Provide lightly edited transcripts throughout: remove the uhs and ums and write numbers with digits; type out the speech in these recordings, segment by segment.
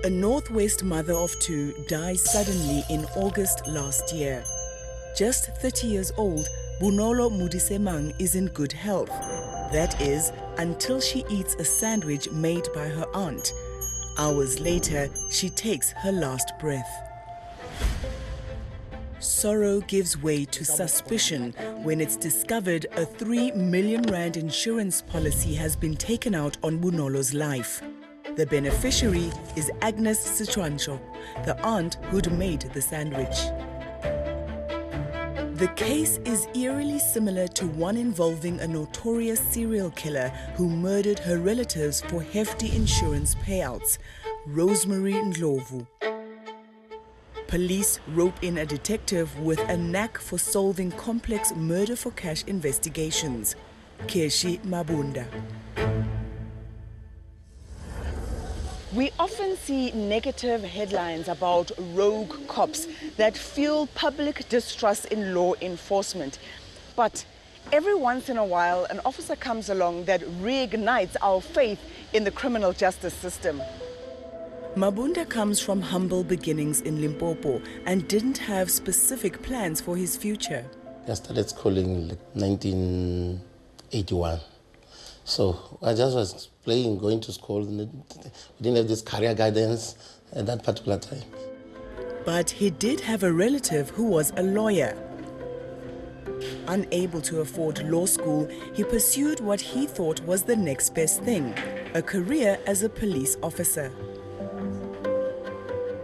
A Northwest mother of two dies suddenly in August last year. Just 30 years old, Bonolo Mudisemang is in good health. That is, until she eats a sandwich made by her aunt. Hours later, she takes her last breath. Sorrow gives way to suspicion when it's discovered a 3 million rand insurance policy has been taken out on Bonolo's life. The beneficiary is Agnes 𝗀𝗃𝗃, the aunt who'd made the sandwich. The case is eerily similar to one involving a notorious serial killer who murdered her relatives for hefty insurance payouts, Rosemary Ndlovu. Police rope in a detective with a knack for solving complex murder-for-cash investigations, Keshi Mabunda. We often see negative headlines about rogue cops that fuel public distrust in law enforcement. But every once in a while, an officer comes along that reignites our faith in the criminal justice system. Mabunda comes from humble beginnings in Limpopo and didn't have specific plans for his future. I started schooling in 1981. So I just was playing, going to school. We didn't have this career guidance at that particular time. But he did have a relative who was a lawyer. Unable to afford law school, he pursued what he thought was the next best thing, a career as a police officer.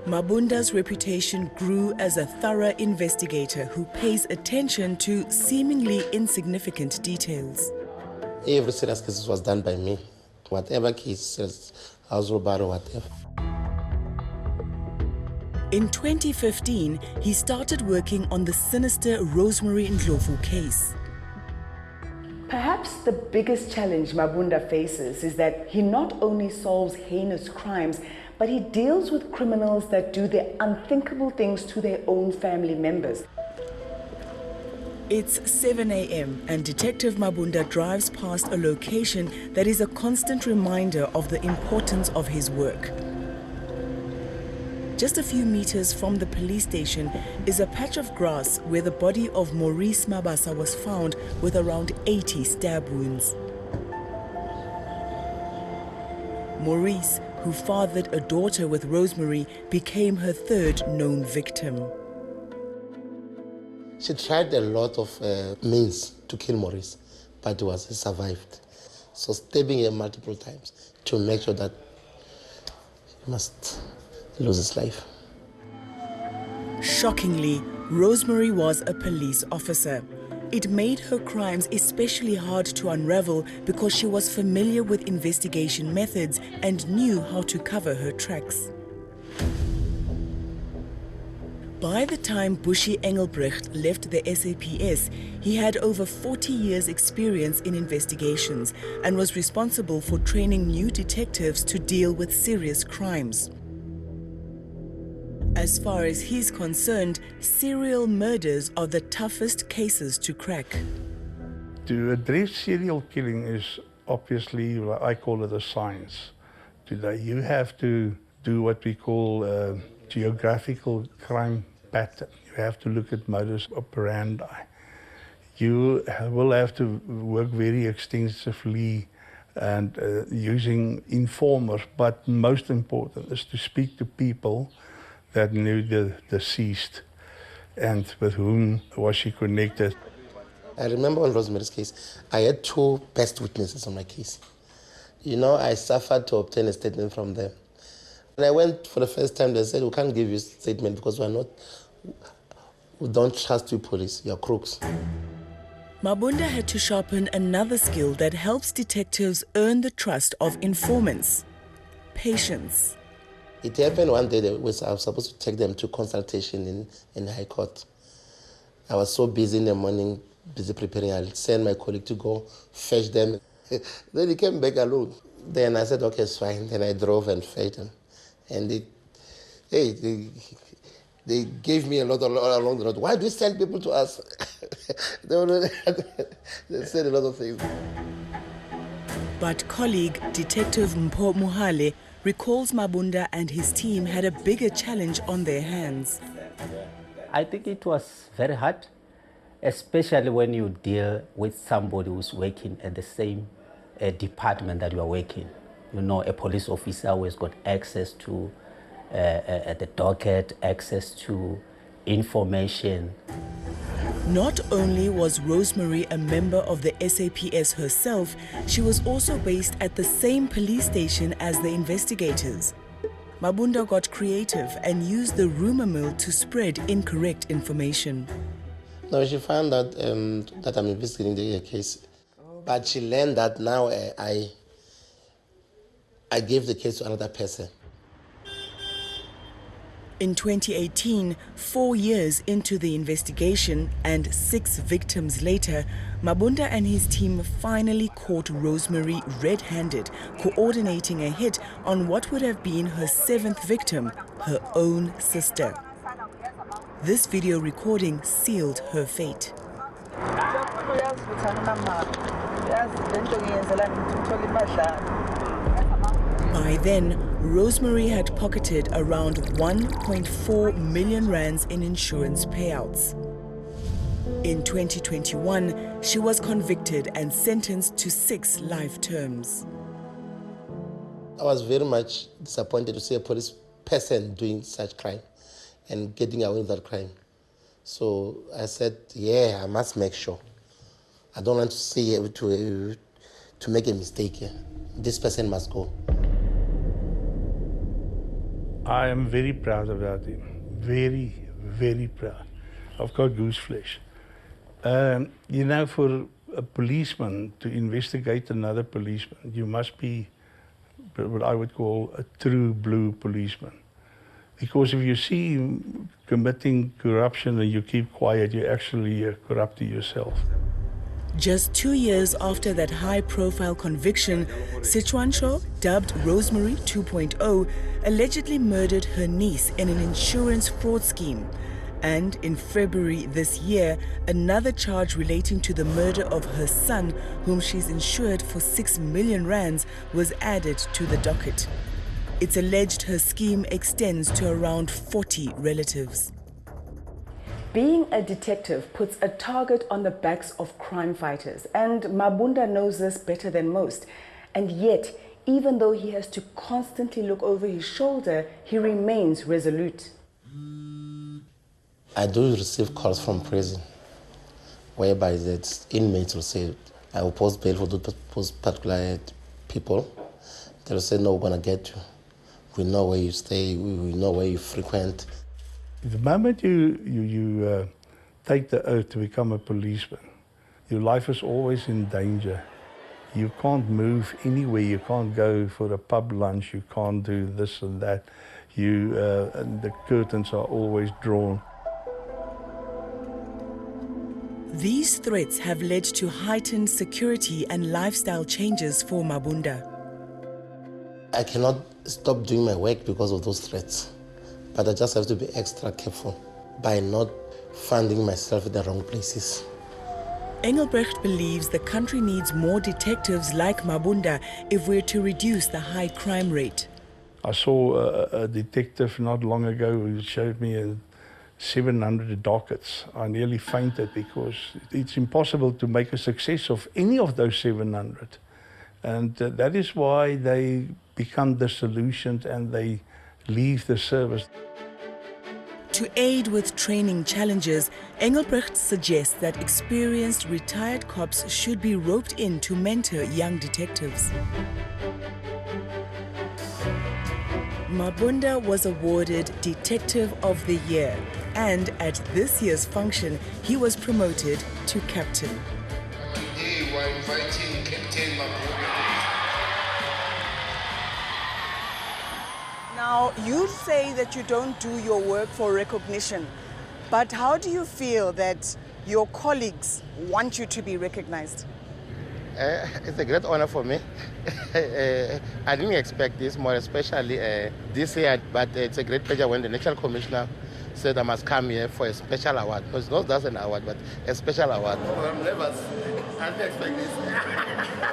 Mabunda's reputation grew as a thorough investigator who pays attention to seemingly insignificant details. Every serious case was done by me. Whatever case, house robbery, whatever. In 2015, he started working on the sinister Rosemary Ndlovu case. Perhaps the biggest challenge Mabunda faces is that he not only solves heinous crimes, but he deals with criminals that do the unthinkable things to their own family members. It's 7 a.m. and Detective Mabunda drives past a location that is a constant reminder of the importance of his work. Just a few meters from the police station is a patch of grass where the body of Maurice Mabasa was found with around 80 stab wounds. Maurice, who fathered a daughter with Rosemary, became her third known victim. She tried a lot of means to kill Maurice, but he survived. So stabbing him multiple times to make sure that he must lose his life. Shockingly, Rosemary was a police officer. It made her crimes especially hard to unravel because she was familiar with investigation methods and knew how to cover her tracks. By the time Bushi Engelbrecht left the SAPS, he had over 40 years' experience in investigations and was responsible for training new detectives to deal with serious crimes. As far as he's concerned, serial murders are the toughest cases to crack. To address serial killing is obviously, I call it a science. Today you have to do what we call geographical crime pattern. You have to look at modus operandi. You will have to work very extensively and using informers, but most important is to speak to people that knew the deceased and with whom was she connected. I remember on Rosemary's case, I had two best witnesses on my case. You know, I suffered to obtain a statement from them. When I went for the first time, they said, we can't give you a statement because we don't trust you police, you're crooks. Mabunda had to sharpen another skill that helps detectives earn the trust of informants: patience. It happened one day that I was supposed to take them to consultation in High Court. I was so busy in the morning, busy preparing. I'll send my colleague to go fetch them. Then he came back alone. Then I said, okay, it's fine. Then I drove and fetched them. And they gave me a lot along the road. Why do you send people to us? They said a lot of things. But colleague Detective 𝗵𝗶𝗀𝗶𝘆 recalls Mabunda and his team had a bigger challenge on their hands. I think it was very hard, especially when you deal with somebody who's working at the same department that you are working. You know, a police officer always got access to the docket, access to information. Not only was Rosemary a member of the SAPS herself, she was also based at the same police station as the investigators. Mabunda got creative and used the rumor mill to spread incorrect information. No, she found out that I'm investigating the case, but she learned that now I gave the case to another person. In 2018, 4 years into the investigation and 6 victims later, Mabunda and his team finally caught Rosemary red-handed, coordinating a hit on what would have been her 7th victim, her own sister. This video recording sealed her fate. By then, Rosemary had pocketed around 1.4 million rands in insurance payouts. In 2021, she was convicted and sentenced to 6 life terms. I was very much disappointed to see a police person doing such crime and getting away with that crime. So I said, yeah, I must make sure. I don't want to see to make a mistake here. This person must go. I am very proud about him. Very, very proud. I've got goose flesh. You know, for a policeman to investigate another policeman, you must be what I would call a true blue policeman. Because if you see him committing corruption and you keep quiet, you're actually corrupting yourself. Just 2 years after that high-profile conviction, 𝗀𝗵𝗀𝘆, dubbed Rosemary 2.0, allegedly murdered her niece in an insurance fraud scheme. And in February this year, another charge relating to the murder of her son, whom she's insured for 6 million rands, was added to the docket. It's alleged her scheme extends to around 40 relatives. Being a detective puts a target on the backs of crime fighters, and Mabunda knows this better than most. And yet, even though he has to constantly look over his shoulder, he remains resolute. I do receive calls from prison, whereby the inmates will say, I will post bail for those particular people. They'll say, no, we're going to get you. We know where you stay, we know where you frequent. The moment you take the oath to become a policeman, your life is always in danger. You can't move anywhere. You can't go for a pub lunch. You can't do this and that. And the curtains are always drawn. These threats have led to heightened security and lifestyle changes for Mabunda. I cannot stop doing my work because of those threats, but I just have to be extra careful by not funding myself in the wrong places. Engelbrecht believes the country needs more detectives like Mabunda if we're to reduce the high crime rate. I saw a detective not long ago who showed me 700 dockets. I nearly fainted because it's impossible to make a success of any of those 700. And that is why they become disillusioned and they leave the service. To aid with training challenges, Engelbrecht suggests that experienced retired cops should be roped in to mentor young detectives. Mabunda was awarded Detective of the Year, and at this year's function, he was promoted to captain. Today we're inviting Captain Mabunda. Now, you say that you don't do your work for recognition, but how do you feel that your colleagues want you to be recognized? It's a great honor for me. I didn't expect this more, especially this year, but it's a great pleasure when the National Commissioner said I must come here for a special award. It's not just an award, but a special award. I'm nervous. I didn't expect this.